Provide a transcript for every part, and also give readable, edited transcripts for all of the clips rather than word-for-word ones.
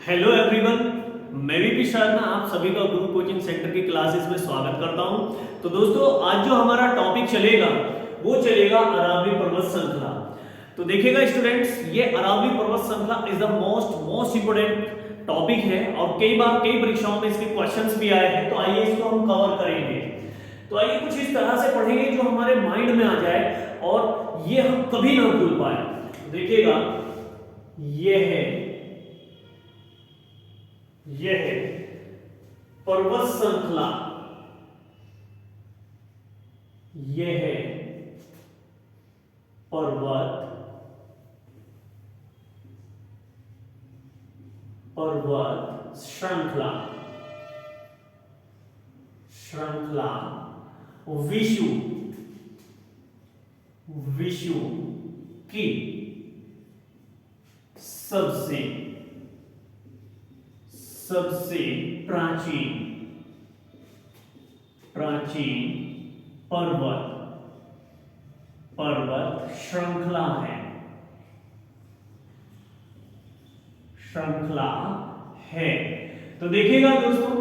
Hello everyone, मैं VP Sharma आप सभी का गुरु कोचिंग सेंटर की क्लासेस में स्वागत करता हूं। तो दोस्तों, आज जो हमारा टॉपिक चलेगा वो चलेगा अरावली पर्वत श्रृंखला। तो देखिएगा स्टूडेंट्स, ये अरावली पर्वत श्रृंखला is the most important topic है और कई बार कई परीक्षाओं में इसके क्वेश्चंस भी आए हैं। तो आइए इसको हम कवर करेंगे। तो आइए कुछ इस तरह से पढ़ेंगे जो हमारे माइंड में आ जाए और ये हम कभी ना भूल पाए। देखिएगा, यह है पर्वत श्रृंखला, यह है पर्वत श्रृंखला विश्व की सबसे प्राचीन पर्वत श्रृंखला है। तो देखिएगा दोस्तों,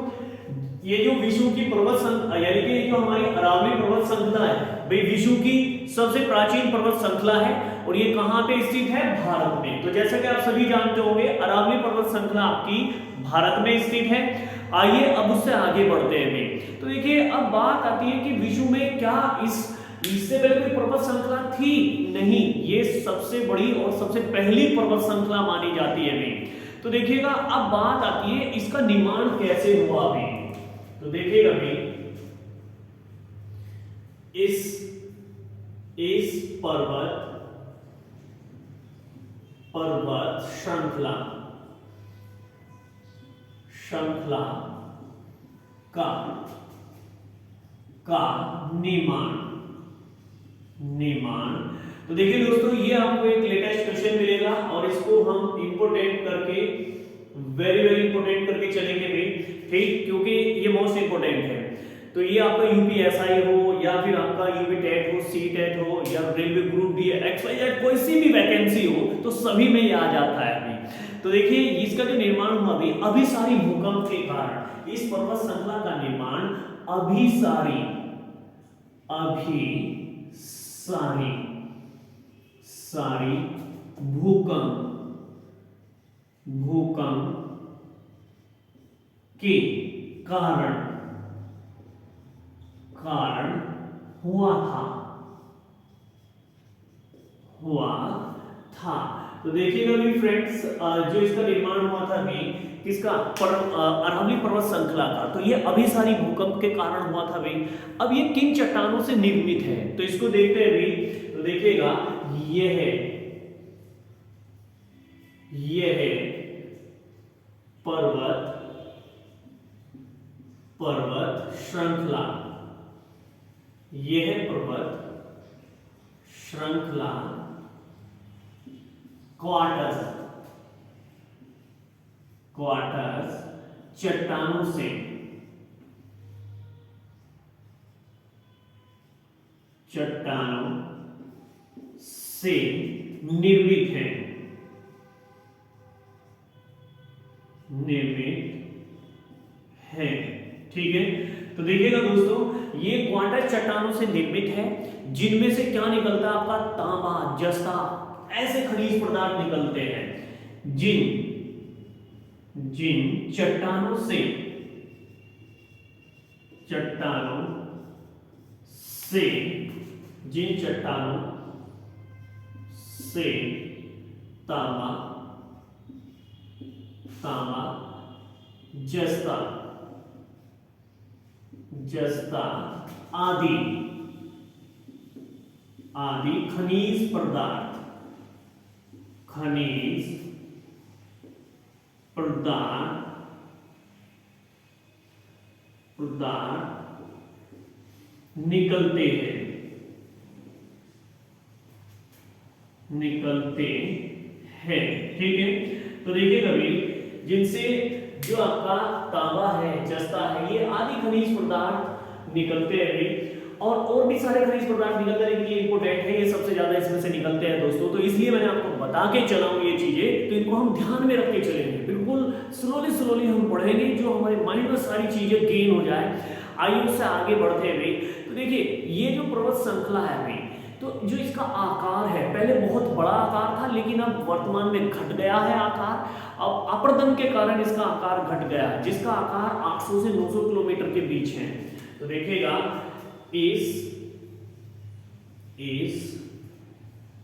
ये जो विश्व की पर्वत श्रृंखला यानी कि जो हमारी अरावली पर्वत श्रृंखला है, भाई विश्व की सबसे प्राचीन पर्वत श्रृंखला है और ये कहां पे स्थित है? भारत में। तो जैसा कि आप सभी जानते होंगे, अरावली पर्वत श्रृंखला आपकी भारत में स्थित है। आइए अब उससे आगे बढ़ते हैं। तो देखिए, अब बात आती है कि विश्व में क्या इससे पहले कोई पर्वत श्रृंखला थी? नहीं, ये सबसे बड़ी और सबसे पहली पर्वत श्रृंखला मानी जाती है भाई। तो देखिएगा, अब बात आती है इसका निर्माण कैसे हुआ भाई। तो देखिएगा भाई, इस पर्वत श्रृंखला का निर्माण। तो देखिए दोस्तों, ये आपको एक लेटेस्ट क्वेश्चन मिलेगा और इसको हम इंपोर्टेंट करके वेरी इंपोर्टेंट करके चलेंगे भाई, ठीक, क्योंकि ये मोस्ट इंपोर्टेंट है। तो ये आपका यूपीएसआई हो या फिर आपका यूपी टेट हो, सी टेट हो या रेलवे ग्रुप डी, एक्सवाईजेड कोई सी भी वैकेंसी हो, तो सभी में ये आ जाता है अभी। तो देखिए, इसका जो निर्माण हुआ अभी अभिसारी भूकंप के कारण इस पर्वत श्रृंखला का निर्माण अभिसारी भूकंप के कारण हुआ था। तो देखिएगा भी फ्रेंड्स, जो इसका निर्माण हुआ था भी किसका? अरावली पर्वत श्रृंखला का। तो ये अभिसारी भूकंप के कारण हुआ था भाई। अब ये किन चट्टानों से निर्मित है, तो इसको देखते हैं भी। तो देखिएगा, ये है पर्वत श्रृंखला, यह पर्वत श्रृंखला क्वार्टर्स चट्टानों से निर्मित है, ठीक है। तो देखिएगा दोस्तों, ये क्वार्टर चट्टानों से निर्मित है, जिनमें से क्या निकलता है? आपका तांबा, जस्ता, ऐसे खनिज पदार्थ निकलते हैं। जिन चट्टानों से तांबा, जस्ता आदि खनिज पदार्थ निकलते हैं, ठीक है। तो देखिए कभी, जिनसे जो आपका तांबा है, जस्ता है, ये आदि खनिज पदार्थ निकलते हैं और भी सारे खनिज पदार्थ निकलते हैं, लेकिन ये इंपोर्टेंट है, ये सबसे ज्यादा इसमें से निकलते हैं दोस्तों। तो इसलिए मैंने आपको बता के चला हूं ये चीजें, तो इनको हम ध्यान में रख के चलेंगे, बिल्कुल स्लोली हम पढ़ेंगे, जो हमारे माइंड में सारी चीजें गेन हो जाए। आइए उससे आगे बढ़ते हैं भाई। तो देखिए ये जो पर्वत श्रृंखला है भाई, तो जो इसका आकार है, पहले बहुत बड़ा आकार था, लेकिन अब वर्तमान में घट गया है आकार। अब अपर्दन के कारण इसका आकार घट गया है, जिसका आकार 800 से 900 किलोमीटर के बीच है। तो देखिएगा इस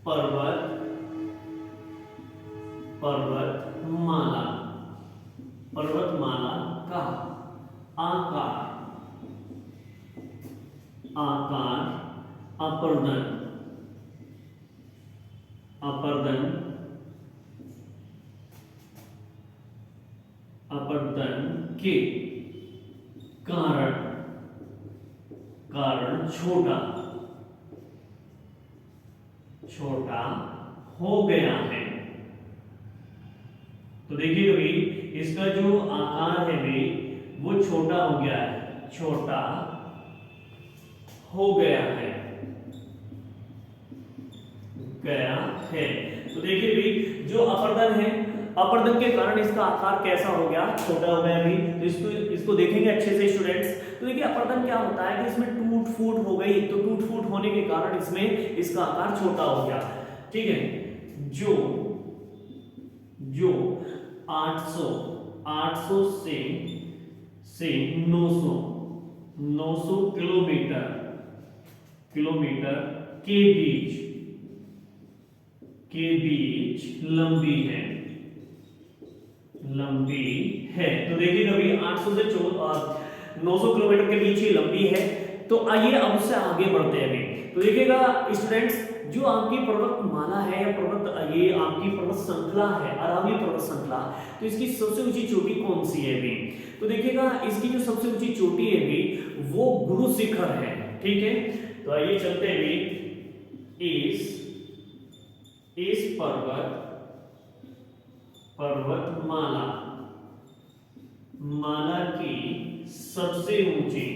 पर्वतमाला का आकार अपर्दन के कारण छोटा हो गया है। तो देखिए भाई इसका जो आकार है भाई वो छोटा हो गया है, तो देखिए भाई जो अपर्दन है, अपर्दन के कारण इसका आकार कैसा हो गया, छोटा हो गया भाई। तो इसको देखेंगे अच्छे से स्टूडेंट्स। तो देखिए अपर्दन क्या होता है कि इसमें टूट फूट हो गई, तो टूट फूट होने के कारण इसमें इसका आकार छोटा हो गया, ठीक है। जो 800 से 900 किलोमीटर के बीच लंबी है। तो देखिए कभी 800 से 900 किलोमीटर के बीच ही लंबी है। तो आइए अब उससे आगे बढ़ते हैं अभी। तो देखिएगा स्टूडेंट्स, जो आपकी पर्वतमाला है या ये आपकी पर्वत श्रृंखला है, अरावली पर्वत श्रृंखला, तो इसकी सबसे ऊंची चोटी कौन सी है अभी? तो देखिएगा इसकी जो सबसे ऊंची चोटी है अभी वो गुरु शिखर है, ठीक है। तो आइए चलते हैं अभी इस पर्वतमाला की सबसे ऊंची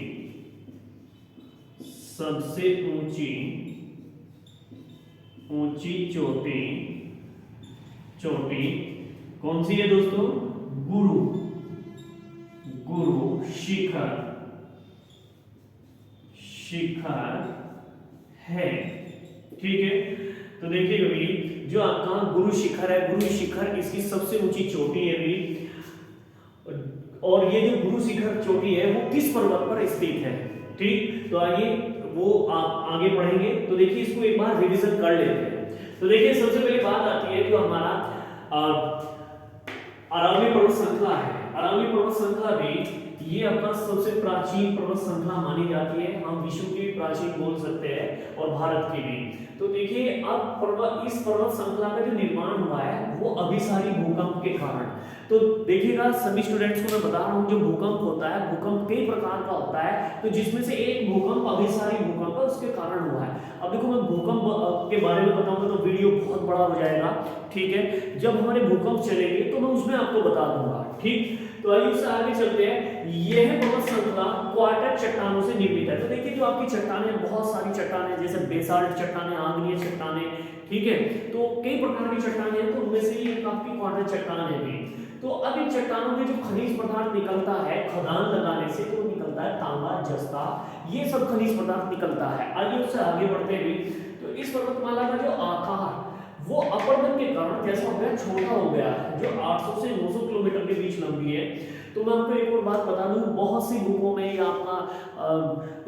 चोटी कौन सी है दोस्तों? गुरु शिखर है, ठीक है। तो देखिए अभी जो आपका गुरु शिखर है, गुरु शिखर इसकी सबसे ऊंची चोटी है अभी। और ये जो गुरु शिखर चोटी है वो किस पर्वत पर स्थित है, ठीक। तो आइए वो आप आगे पढ़ेंगे। तो देखिए इसको एक बार रिवीजन कर लेते हैं। तो देखिए सबसे पहले बात आती है जो हमारा अरावली पर्वत श्रृंखला है। अरावली पर्वत श्रृंखला भी ये अपना सबसे प्राचीन पर्वत श्रृंखला मानी जाती है। हम विश्व की भी प्राचीन बोल सकते हैं और भारत की भी। तो देखिए अब इस पर्वत श्रृंखला का जो निर्माण हुआ है वो अभिसारी भूकंप के कारण। तो देखिएगा सभी स्टूडेंट्स को मैं बता रहा हूँ, जो भूकंप होता है, भूकंप कई प्रकार का होता है, तो जिसमें से एक भूकंप अभिसारी भूकंप है, उसके कारण हुआ है। अब देखो मैं भूकंप के बारे में बताऊंगा तो वीडियो बहुत बड़ा हो जाएगा, ठीक है। जब हमारे भूकंप चलेंगे तो मैं उसमें आपको बता दूंगा, ठीक। तो आइए उससे आगे चलते हैं। यह पर्वत श्रृंखला क्वार्टर चट्टानों से निर्मित है। तो देखिए जो आपकी चट्टानें, बहुत सारी चट्टानें, जैसे बेसाल्ट चट्टानें, आग्नेय चट्टानें, ठीक है। तो कई प्रकार की चट्टानें हैं, तो उनमें से एक आपकी क्वार्टर चट्टान है भी। तो अब इन चट्टानों में जो खनिज पदार्थ निकलता है खदान लगाने से, तो निकलता है तांबा, जस्ता, ये सब खनिज पदार्थ निकलता है। आइए उससे आगे बढ़ते हैं भी। तो इस पर्वतमाला का जो आकार वो अपर्दन के कारण कैसा हो गया, छोटा हो गया, जो 800 से 900 किलोमीटर के बीच लंबी है। तो मैं आपको एक और बात बता दूं, बहुत सी बुकों में या आपका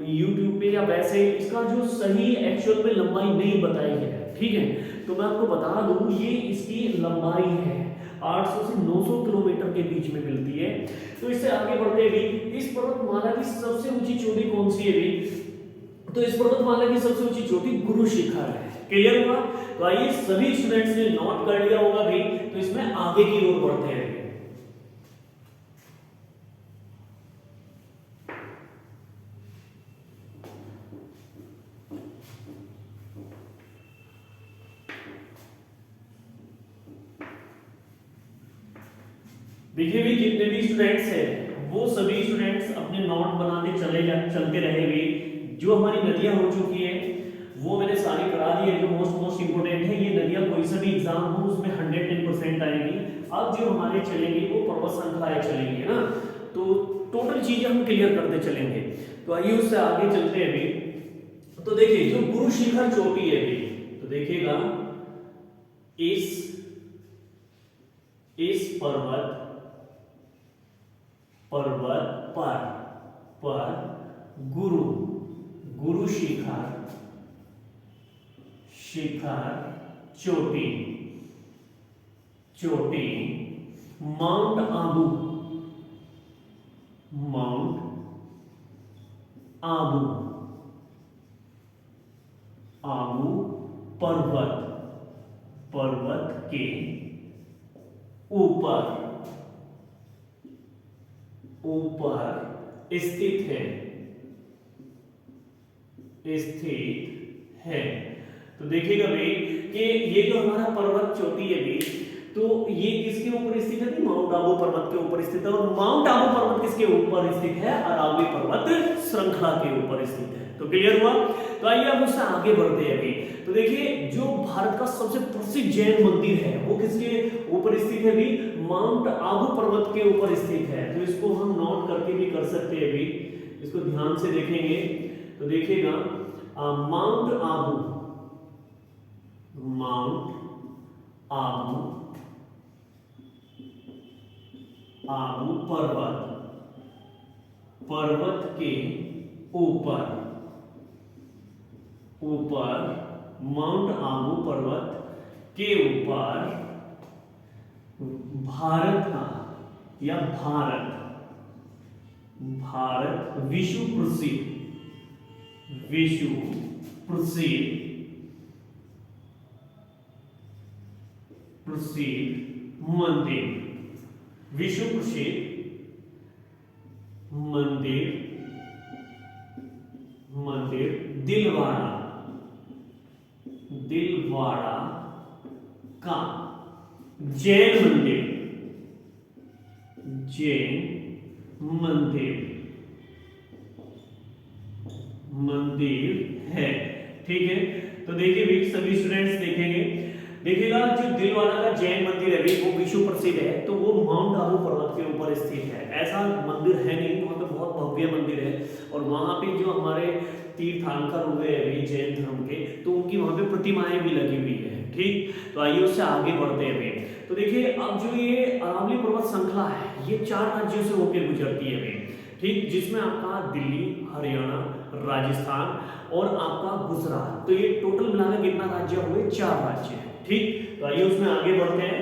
यूट्यूब पे या वैसे इसका जो सही एक्चुअल में लंबाई नहीं बताई है, ठीक है। तो मैं आपको बता दूं ये इसकी लंबाई है 800 से 900 किलोमीटर के बीच में मिलती है। तो इससे आगे बढ़ते भी, इस पर्वतमाला की सबसे ऊंची चोटी कौन सी है भी? तो इस पर्वतमाला की सबसे ऊंची चोटी गुरु शिखर है। क्लियर हुआ? तो आइए सभी स्टूडेंट्स ने नोट कर लिया होगा भी, तो इसमें आगे की ओर बढ़ते हैं। देखिए भी जितने भी स्टूडेंट्स हैं वो सभी स्टूडेंट्स अपने नोट बनाते चलते रहे भी। जो हमारी नदियां हो चुकी है वो मैंने सारी करा दी है, जो मोस्ट इंपोर्टेंट है। ये नदियां कोई सा भी एग्जाम हो उसमें 110% आएंगी। अब जो हमारे चलेंगे वो पर्वत श्रृंखलाएं चलेंगी, है ना। तो टोटल चीजें हम क्लियर करते चलेंगे। तो आइए उससे आगे चलते हैं अभी। तो देखिए जो गुरु शिखर चोटी है अभी, तो देखिएगा इस पर्वत पर गुरु शिखर चोटी माउंट आबू पर्वत के ऊपर स्थित है। तो देखिएगा भाई कि ये जो हमारा पर्वत चोटी है भाई, तो ये किसके ऊपर स्थित है? माउंट आबू पर्वत के ऊपर स्थित है। और माउंट आबू पर्वत किसके ऊपर स्थित है? अरावली पर्वत श्रृंखला के ऊपर स्थित है। तो क्लियर हुआ? तो आइए अब उससे आगे बढ़ते हैं अभी। तो देखिए जो भारत का सबसे प्रसिद्ध जैन मंदिर है वो किसके ऊपर स्थित है? भी माउंट आबू पर्वत के ऊपर स्थित है। तो इसको हम नोट करके भी कर सकते हैं अभी, इसको ध्यान से देखेंगे तो देखिएगा माउंट आबू पर्वत के ऊपर माउंट आबू पर्वत के ऊपर भारत विश्व प्रसिद्ध मंदिर दिलवाड़ा का जैन मंदिर है। ठीक है, तो देखिए भी सभी स्टूडेंट्स देखेंगे, देखिएगा जो दिलवाड़ा का जैन मंदिर है वो विश्व प्रसिद्ध है। तो वो माउंट आबू पर्वत के ऊपर स्थित है। ऐसा मंदिर है नहीं, वहाँ पे बहुत भव्य मंदिर है। और वहाँ पे जो हमारे तीर्थंकर हुए हैं जैन धर्म के, तो उनकी वहाँ पे प्रतिमाएं भी लगी हुई है। ठीक, तो आइए उससे आगे बढ़ते हैं। तो देखिए अब जो ये अरावली पर्वत श्रृंखला है ये 4 राज्यों से होकर गुजरती है। ठीक, जिसमें आपका दिल्ली, हरियाणा, राजस्थान और आपका गुजरात, तो ये टोटल मिलाकर कितना राज्य हुए? 4 राज्य है। ठीक, तो आइए उसमें आगे बढ़ते हैं।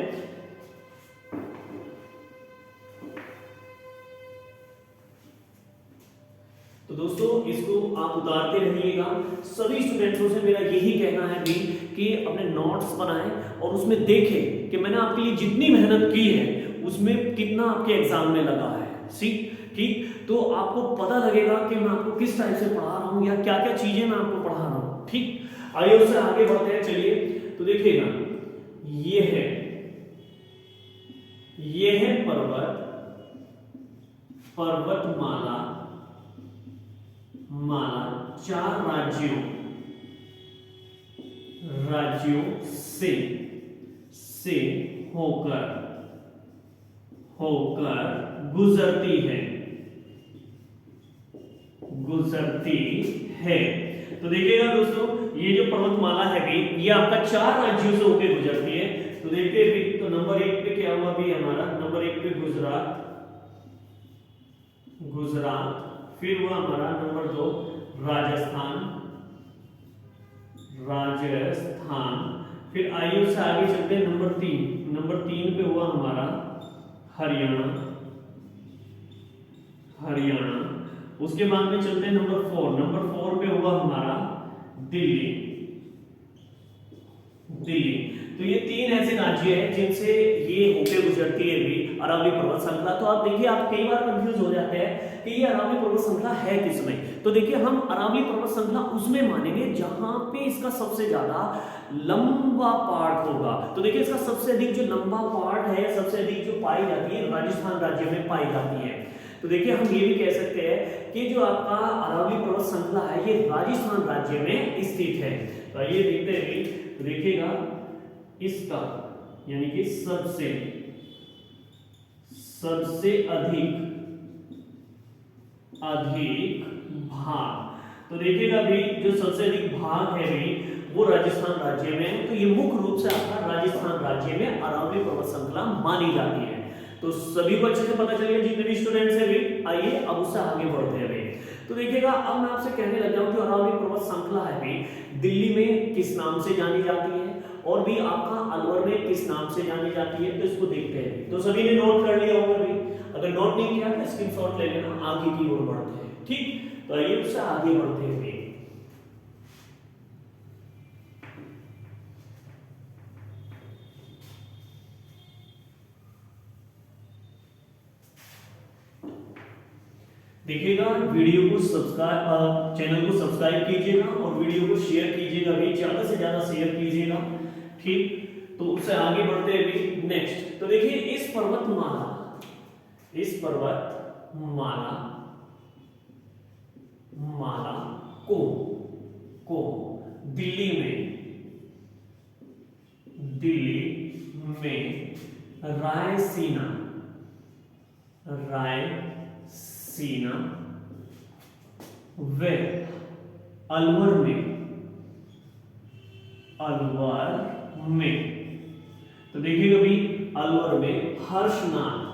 तो दोस्तों इसको आप उतारते रहिएगा। सभी स्टूडेंट्सों से मेरा यही कहना है भी कि अपने नोट्स बनाएं और उसमें देखें कि मैंने आपके लिए जितनी मेहनत की है उसमें कितना आपके एग्जाम में लगा है। ठीक, तो आपको पता लगेगा कि मैं आपको किस टाइप से पढ़ा रहा हूं या क्या क्या चीजें मैं आपको पढ़ा रहा हूं। ठीक, आइए उससे आगे बढ़ते हैं। चलिए, तो देखिएगा ये है पर्वतमाला 4 राज्यों से होकर गुजरती है। तो देखिएगा दोस्तों ये जो पर्वतमाला है भी ये आपका 4 राज्यों से होकर गुजरती है। तो देखते हैं भी, तो नंबर 1 पे क्या हुआ भी हमारा? नंबर 1 पे गुजरात, फिर हुआ हमारा नंबर 2 राजस्थान, फिर आइए उससे आगे चलते हैं नंबर 3 पे हुआ हमारा हरियाणा। उसके बाद में चलते हैं नंबर 4 पे हुआ हमारा दिल्ली। तो ये 3 ऐसे राज्य हैं जिनसे ये होके गुजरती है भी अरावली पर्वत श्रृंखला। तो आप देखिए, आप कई बार कंफ्यूज हो जाते हैं कि ये अरावली पर्वत श्रृंखला है किसमें। तो देखिए हम अरावली पर्वत श्रृंखला उसमें मानेंगे जहां पे इसका सबसे ज्यादा लंबा पार्ट होगा। तो देखिए इसका सबसे अधिक जो लंबा पार्ट है, सबसे अधिक जो पाई जाती है राजस्थान राज्य में पाई जाती है। तो देखिए हम ये भी कह सकते हैं कि जो आपका अरावली पर्वत श्रृंखला है ये राजस्थान राज्य में स्थित है। तो ये देखते हैं, तो देखिएगा इसका यानी कि सबसे अधिक भाग, तो देखिएगा भाई जो सबसे अधिक भाग है भाई वो राजस्थान राज्य में है। तो ये मुख्य रूप से आपका राजस्थान राज्य में अरावली पर्वत श्रृंखला मानी जाती है। तो सभी को अच्छे से पता चल गया जितने भी स्टूडेंट्स हैं भाई। आइए अब उससे आगे बढ़ते हैं भाई। तो देखिएगा अब मैं आपसे कहने लग जाऊं कि अरावली पर्वत श्रृंखला है भाई दिल्ली में किस नाम से जानी जाती है और भी आपका अलवर में किस नाम से जानी जाती है, तो इसको देखते हैं। तो सभी ने नोट कर लिया होगा भाई, अगर नोट नहीं किया तो स्क्रीनशॉट ले लेना, आगे की ओर बढ़ते हैं। ठीक, तो आइए उससे आगे बढ़ते हैं भाई। देखिएगा वीडियो को सब्सक्राइब, चैनल को सब्सक्राइब कीजिएगा और वीडियो को शेयर कीजिएगा भाई, ज्यादा से ज्यादा शेयर कीजिएगा। ठीक, तो उससे आगे बढ़ते हैं भाई नेक्स्ट। तो देखिए इस पर्वतमाला को दिल्ली में रायसीना व अलवर में, तो देखिएगा भाई अलवर में हर्षनाथ।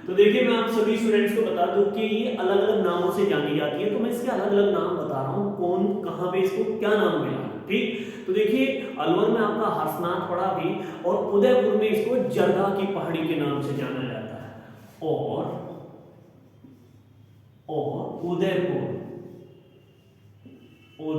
तो देखिए मैं आप सभी स्टूडेंट्स को बता दूं कि ये अलग अलग नामों से जानी जाती है, तो मैं इसके अलग अलग नाम बता रहा हूं, कौन कहां पे इसको क्या नाम मिला। ठीक, तो देखिए अलवर में आपका हर्षनाथ पड़ा भी और उदयपुर में इसको जरगा की पहाड़ी के नाम से जाना जाता है और उदयपुर में इसे जरगा की पहाड़ी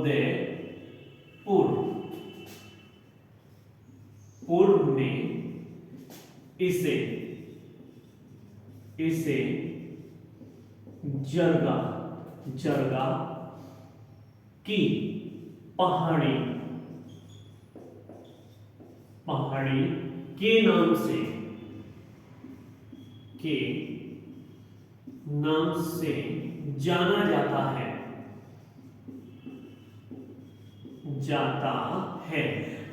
के नाम से जाना जाता है।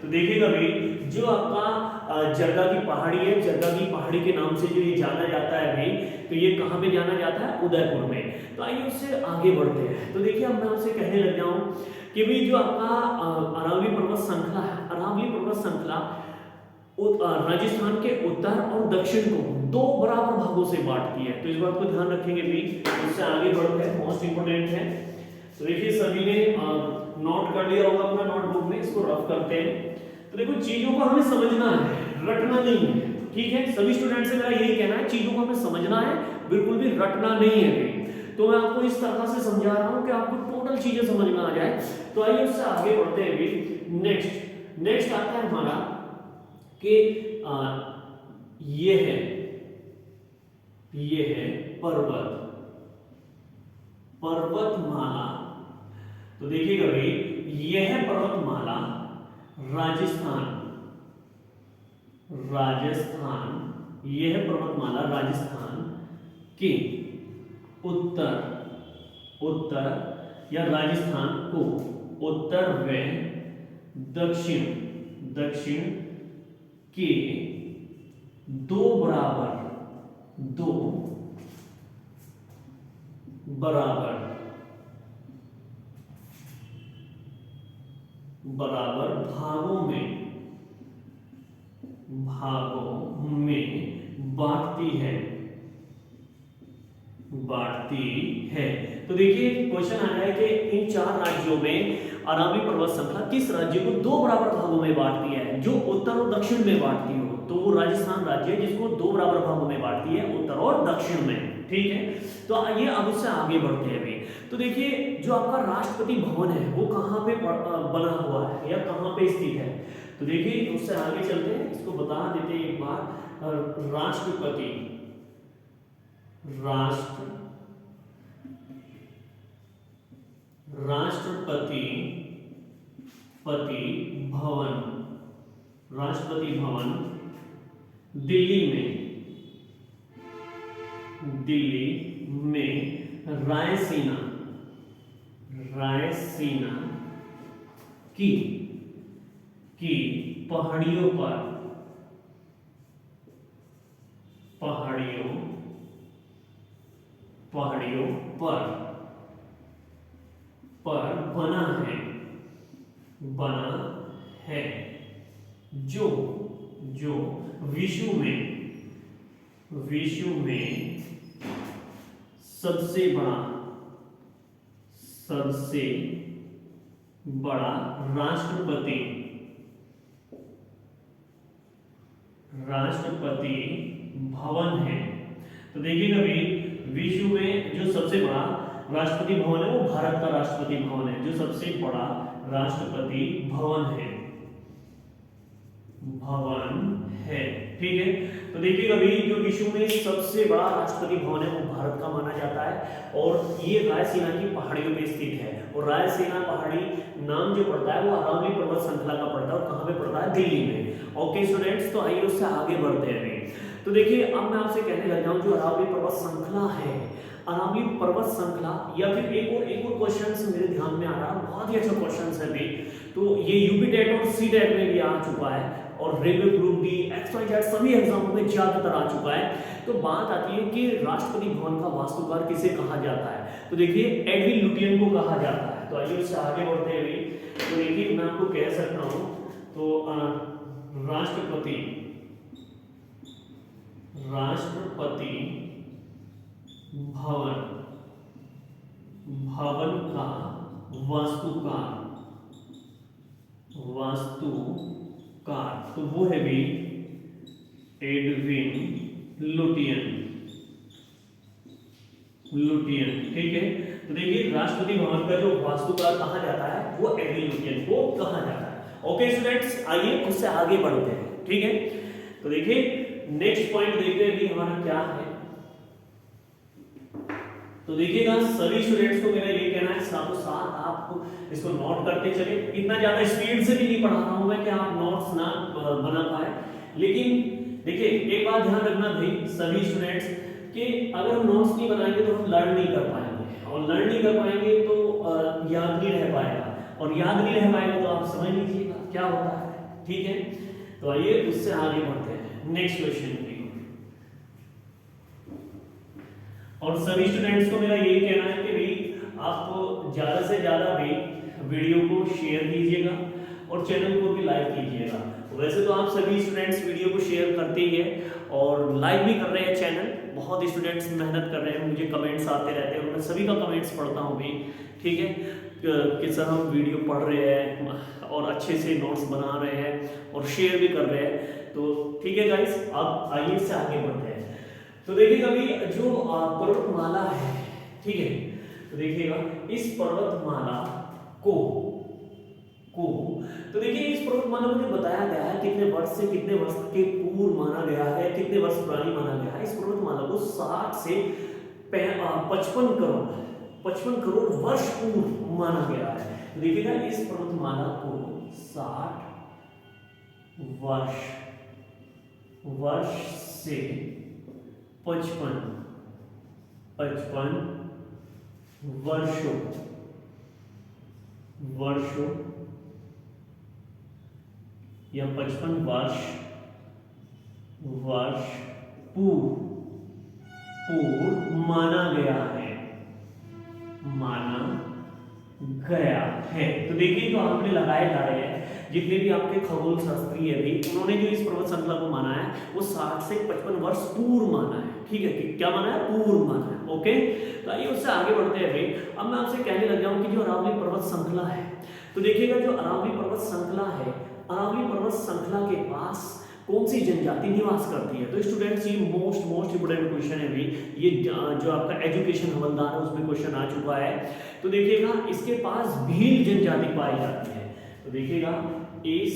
तो देखिएगा भाई जो आपका जरगा की पहाड़ी है, जरगा की पहाड़ी के नाम से जो ये जाना जाता है भाई, तो ये कहां पे जाना जाता है? उदयपुर में। तो आइए उससे आगे बढ़ते हैं। तो देखिए अब मैं आपसे कहने लग जाऊं कि भाई जो आपका अरावली पर्वत श्रृंखला है, अरावली पर्वत श्रृंखला राजस्थान के उत्तर और दक्षिण को दो बराबर भागों से बांटती है। तो इस बात को ध्यान रखेंगे भी, उससे आगे बढ़ते हैं, मोस्ट इंपोर्टेंट है। तो देखिए सभी ने नोट कर लिया होगा अपना नोटबुक में, इसको रफ करते हैं। तो देखो चीजों को हमें समझना है, रटना नहीं है। ठीक है, सभी स्टूडेंट से मेरा यही कहना है, चीजों को हमें समझना है, बिल्कुल भी रटना नहीं है भाई। तो मैं आपको इस तरह से समझा रहा हूं कि आपको टोटल चीजें समझ में आ जाए। तो आइए उससे आगे बढ़ते हैं भाई। नेक्स्ट आता है हमारा कि ये है पर्वतमाला। तो देखिएगा भाई यह पर्वतमाला यह पर्वतमाला राजस्थान के उत्तर या राजस्थान को उत्तर व दक्षिण के दो बराबर भागों में बांटती है। तो देखिए क्वेश्चन आ रहा है कि इन चार राज्यों में अरावली पर्वत श्रृंखला किस राज्य को दो बराबर भागों में बांटती है? जो उत्तर और दक्षिण में बांटती हो, तो वो राजस्थान राज्य है जिसको दो बराबर भागों में बांटती है, उत्तर और दक्षिण में। ठीक है, तो आइए अब उससे आगे बढ़ते हैं भी। तो देखिए जो आपका राष्ट्रपति भवन है वो कहाँ पे बना हुआ है या कहाँ पे स्थित है? तो देखिए उससे आगे चलते हैं, इसको बता देते हैं एक बार। राष्ट्रपति भवन दिल्ली में दिल्ली में रायसीना की पहाड़ियों पर बना है जो विश्व में सबसे बड़ा राष्ट्रपति भवन है। तो देखिएगा भाई, विश्व में जो सबसे बड़ा राष्ट्रपति भवन है वो भारत का राष्ट्रपति भवन है, जो सबसे बड़ा राष्ट्रपति भवन है। ठीक है, तो देखिएगा भाई, जो विश्व में सबसे बड़ा राष्ट्रपति भवन है वो भारत का माना जाता है और ये रायसीना की पहाड़ियों में स्थित है। और रायसीना पहाड़ी नाम जो पड़ता है वो अरावली पर्वत श्रृंखला का पड़ता है और कहाँ पे पड़ता है? दिल्ली में। ओके स्टूडेंट्स, तो आइए उससे आगे बढ़ते हैं। तो देखिए, अब मैं आपसे कहने लग जाऊं, जो अरावली पर्वत श्रृंखला है, अरावली पर्वत श्रृंखला, या फिर एक और क्वेश्चन मेरे ध्यान में आ रहा है, बहुत ही अच्छा क्वेश्चन है भी। तो ये यूपी टेट और सी टेट में भी आ चुका है और रेलवे ग्रुप डी, XYZ सभी एग्जामों में ज्यादातर आ चुका है। तो बात आती है कि राष्ट्रपति भवन का वास्तुकार किसे कहा जाता है? तो देखिए, एडविन लुटियन को कहा जाता है। तो आइए उससे आगे बढ़ते हैं भी। तो देखिए, मैं आपको कह सकता हूं, तो राष्ट्रपति भवन का वास्तुकार तो वो है भी एडविन लुटियन। ठीक है, तो देखिए, राष्ट्रपति भवन का जो वास्तुकार कहा जाता है वो एडविन लुटियन को कहा जाता है। ओके स्टूडेंट्स, आइए उससे आगे बढ़ते हैं। ठीक है, तो देखिए, नेक्स्ट पॉइंट देखते हैं भी हमारा क्या है। तो देखिएगा, सभी स्टूडेंट्स को मेरा ये कहना है, साथों साथ आप इसको नोट करते चले। इतना ज्यादा स्पीड से भी नहीं पढ़ा रहा हूं मैं कि आप नोट्स ना बना पाए, लेकिन देखिए एक बात ध्यान रखना भाई सभी स्टूडेंट्स, कि अगर हम नोट्स नहीं बनाएंगे तो हम लर्न नहीं कर पाएंगे, और लर्न नहीं कर पाएंगे तो याद नहीं रह पाएगा, और याद नहीं रह पाएगा तो आप समझ लीजिएगा क्या होता है। ठीक है, तो आइए उससे आगे बढ़ते हैं नेक्स्ट क्वेश्चन पे। और सभी स्टूडेंट्स को मेरा यही कहना है कि भाई आपको ज्यादा से ज्यादा भी वीडियो को शेयर कीजिएगा और चैनल को भी लाइक कीजिएगा। वैसे तो आप सभी स्टूडेंट्स वीडियो को शेयर करते ही हैं और लाइक भी कर रहे हैं चैनल, बहुत स्टूडेंट्स मेहनत कर रहे हैं, मुझे कमेंट्स आते रहते हैं और मैं सभी का कमेंट्स पढ़ता हूँ भी। ठीक है, कि सर हम वीडियो पढ़ रहे हैं और अच्छे से नोट्स बना रहे हैं और शेयर भी कर रहे हैं। तो ठीक है गाइस, अब आइए इससे आगे बढ़ते हैं। तो देखिए अभी जो पर्वतमाला है, ठीक है, तो देखिएगा इस पर्वतमाला को तो देखिए इस पर्वतमाला में जो बताया गया है कितने वर्ष से कितने वर्ष के पूर्व माना गया है, कितने वर्ष पुरानी माना गया है। इस पर्वतमाला को 60 से 55 करोड़ वर्ष पूर्व माना गया है। देखिएगा इस पर्वतमाला को 60 वर्ष से 55 वर्षों या 55 वर्ष पूर्व माना गया है। तो देखिए जो आपने लगाए जा रहे हैं, जितने भी आपके खगोल शास्त्री है भी, उन्होंने जो इस पर्वत श्रृंखला को माना है वो 60 से 55 वर्ष पूर्व माना है। ठीक है, कि क्या माना है? पूर्व माना है। ओके, तो आइए उससे आगे बढ़ते हैं भाई। अब मैं आपसे कहने लग जाऊं कि जो अरावली पर्वत श्रृंखला है, तो देखिएगा जो अरावली पर्वत श्रृंखला है, अरावली पर्वत श्रृंखला के पास कौन सी जनजाति निवास करती है? तो स्टूडेंट्स ये मोस्ट इंपोर्टेंट क्वेश्चन है भी, ये जो आपका एजुकेशन हवलदार है उसमें क्वेश्चन आ चुका है। तो देखिएगा इसके पास भील जनजाति पाई जाती है। तो देखिएगा इस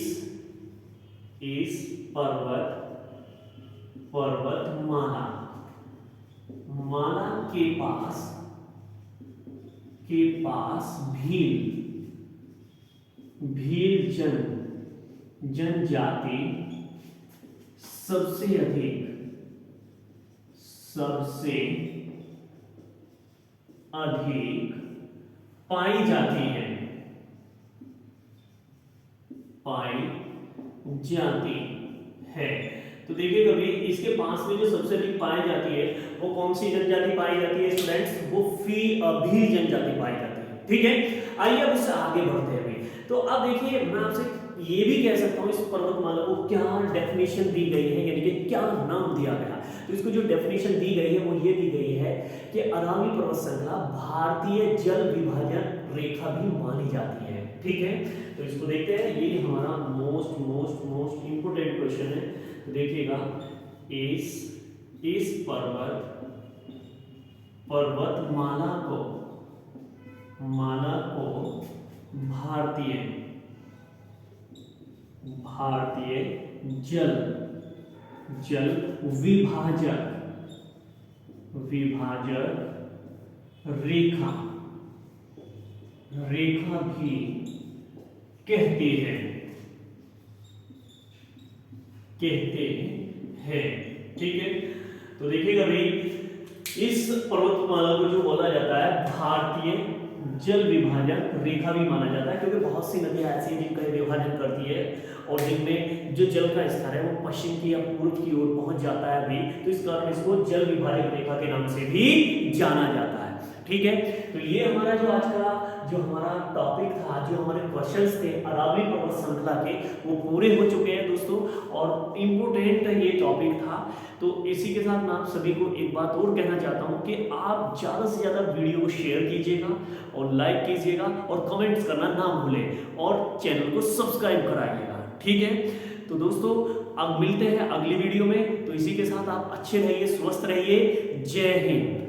पर्वतमाला के पास भील जनजाति सबसे सबसे अधिक पाई जाती है, पाई जाती है। तो देखिए कभी इसके पास में जो सबसे अधिक पाई जाती है वो कौन सी जनजाति पाई जाती है स्टूडेंट्स? वो भील जनजाति पाई जाती है। ठीक है, आइए अब इससे आगे बढ़ते हैं अभी। तो अब देखिए मैं आपसे ये भी कह सकता हूँ इस पर्वतमाला को क्या डेफिनेशन दी गई है, यानी कि क्या नाम दिया गया। तो इसको जो डेफिनेशन दी गई है वो ये दी गई है कि अरावली पर्वत श्रृंखला भारतीय जल विभाजन रेखा भी मानी जाती है। ठीक है, तो इसको देखते हैं, ये हमारा most most most important question है। तो देखिएगा, इस पर्वतमाला को भारतीय जल विभाजक रेखा भी कहते हैं। ठीक है, तो देखिएगा भाई इस पर्वतमाला को जो बोला जाता है भारतीय जल विभाजन रेखा भी माना जाता है, क्योंकि बहुत सी नदियां ऐसी हैं जिनका विभाजन करती है और जिनमें जो जल का स्तर है वो पश्चिम की या पूर्व की ओर पहुंच जाता है भी, तो इस कारण इसको जल विभाजक रेखा के नाम से भी जाना जाता है। ठीक है, तो ये हमारा जो आज का जो हमारा टॉपिक था, जो हमारे क्वेश्चंस थे अरावली पर्वत श्रृंखला के, वो पूरे हो चुके हैं दोस्तों, और इम्पोर्टेंट ये टॉपिक था। तो इसी के साथ मैं आप सभी को एक बात और कहना चाहता हूं कि आप ज़्यादा से ज़्यादा वीडियो को शेयर कीजिएगा और लाइक कीजिएगा और कमेंट्स करना ना भूलें और चैनल को सब्सक्राइब कराइएगा। ठीक है, तो दोस्तों अब मिलते हैं अगली वीडियो में। तो इसी के साथ आप अच्छे रहिए, स्वस्थ रहिए। जय हिंद।